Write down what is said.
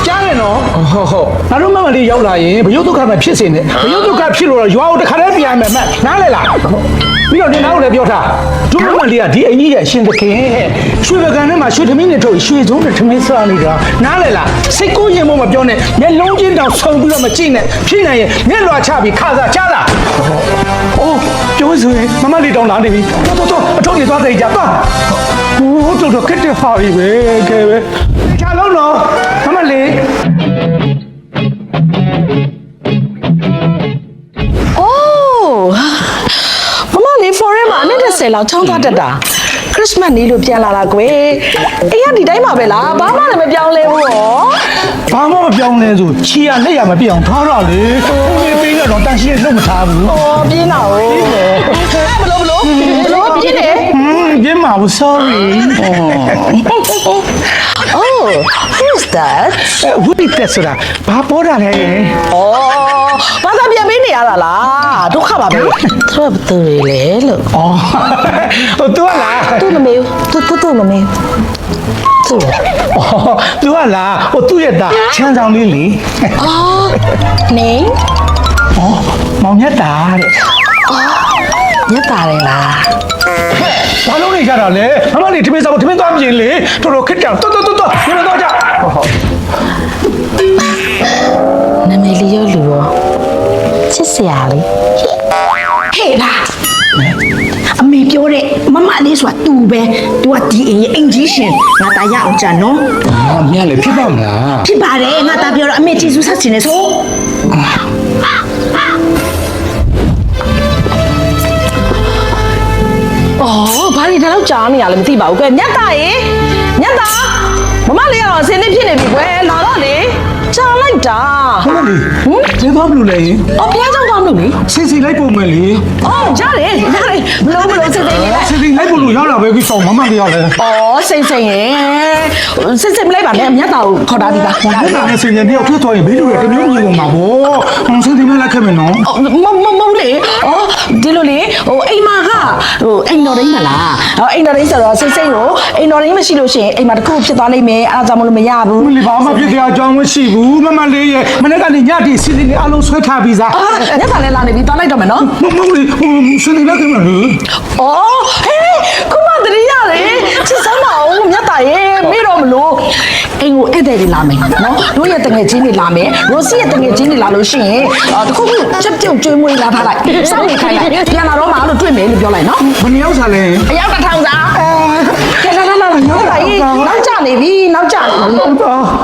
ကြားတယ်နော်ဟုတ်ငါတို့မမလေးရောက်လာရင်ဘယုတ်ဒုက္ခမဖြစ်စေနဲ့ဘယုတ်ဒုက္ခဖြစ်လို့တော့ရွာကိုတခါတည်းပြန်မယ်မှတ်နားလဲလားပြီးတော့ဒီနောက်လည်းပြောထားဒုမမလေးကဒီအကြီးရဲ့ရှင်သခင်ရွှေပကံထဲမှာရွှေသမီးနဲ့ထုတ်ရွှေစုံးနဲ့သမင်းစားနေတာနားလဲလားစိတ်ကိုရင်မမပြောနဲ့မျက်လုံးချင်းတောင်ဆုံပြီးတော့မကြည့်နဲ့ဖြစ်နိုင်ရင်မျက်လွှာချပြီးခါစားချလားအိုးပြောဆိုရင်မမလေးတောင်လာနေပြီတော့အထုပ်တွေသွားသိကြသွားဟိုးတော်ခက်တဲ့ဖာပြီပဲကဲပဲချာလုံးတော့မမလေး โอ้မမလေး foreign မှာအနည်း10လောက်ချောင်းသွားတက်တာခရစ်စမတ်နေ့လို့ပြန်လာတာကွယ်အေးကဒီတိုင်းမှာပဲလားဘာမှလည်းမပြောင်းလဲဘူးရော ဘာမှမပြောင်းလဲဆိုချီရလက်ရမပြအောင်ထားတော့လေဦးလေးပေးတော့တန်ရှင်းလုံးမထားဘူး ဩပြင်းတာဟုတ်ဘလို့ပြင်းတယ် ပြင်းမှာဘူး sorry oh who's that ဝိတက်ဆိုတာဘာပေါ်တာလဲ ဩဘာသာပြန်ပေးနေရတာလားဒုက္ခပါပဲသူကဘသူတွေလဲလို့ အော်ဟို तू လား သူ့မမေဘူးသူ့မမေသူ့ အော် तू လားဟိုသူ့ရဲ့သားချမ်းဆောင်လေးလေ အော်နေ အော်မောင်မြတ်တာတဲ့ ညက်တာတယ်လား ဘာလို့နေကြတာလဲမမလေးတမင်းစားဖို့တမင်းသွားမြင်လေတော်တော်ခက်ကြတော်ဒီလိုတော့ကြဟုတ် နာမည်လေးရောလူရောချစ်စရာလေး ဟဲ့လားအမေပြောတဲ့မမလေးဆိုတာ तू ပဲ तू ကဒီအိမ်ရဲ့အင်ဂျီရှင်ငါသားရအောင်ကြံနော် အော်မြတ်လေဖြစ်ပါမလား ဖြစ်ပါတယ်ငါသားပြောတော့အမေကျေးဇူးဆက်ချင်နေဆို အော်ဘာလို့ဒီလောက်ကြားနေရလဲမသိပါဘူးကွယ်ညက်တာရေညက်တာမမလေးကတော့အစင်းလေးဖြစ်နေပြီကွယ်လာတော့လေကြားလိုက်တာ မမလေးကျင်းသွားဘလို့လဲ အော်ဘုရားကျောင်းသွားမလို့လေ စီစီလိုက်ပုံမယ်လေ အော်ရတယ်မလို့စိတ်စိတ်လေး စီစီလိုက်ပုံလို့ရောက်လာပဲပြီးတော့မမလေးရလဲ အော်စိတ်စိတ်ရေစိတ်စိတ်မလိုက်ပါနဲ့ညက်တာကိုခေါ်တာဒီပါ ဘာလို့လဲစင်နေတော့ထွက်သွားရင်ဘေးလူတွေတမျိုးမျိုးမှာပေါ့ဟိုစီစီမလိုက်ခဲ့မယ်နော် မလေအော်ဒီလိုလေဟိုအိမ်မာကဟိုအိမ်တော်ရင်းမလားဟောအိမ်တော်ရင်းဆိုတော့စိတ်စိတ်ကိုအိမ်တော်ရင်းမရှိလို့ရှိရင်အိမ်မှာတစ်ခုဖြစ်သွားလိမ့်မယ်အားကြောင့်မလို့မရဘူး မလီဘာမှဖြစ်တဲ့အကြောင်းမရှိဘူးမမလေးရဲ့မနေ့ကနေညတီစီစီလေးအလုံးဆွဲထားပြီးသား ညက်တာလည်းလာနေပြီသွားလိုက်တော့မယ်နော် မမလေးဟိုစီစီလိုက်ခဲ့မယ်လေ အော်ဟေးခုမှတတိရတယ်ချစ်စမ်းပါဦးညက်တာရေမေ့တော့မလို့အိမ်ကိုဧည့်သည်တွေလာမယ်နော်တို့ရဲ့တငယ်ချင်းတွေလာမယ်ရိုစီရဲ့တငယ်ချင်းတွေလာလို့ရှိရင်တခုခုချက်ပြုတ်ကျွေးမွေးလာထားလိုက်စောင့်နေခိုင်းလိုက်ပြန်လာတော့မှလို့တွေ့မယ်လို့ပြောလိုက်နော် ဘယ်နှယောက်စားလဲ အယောက်တစ်ထောင်စားကဲလာရောက်ပါကြီးနောက်ကျနေပြီနောက်ကျနေပြီ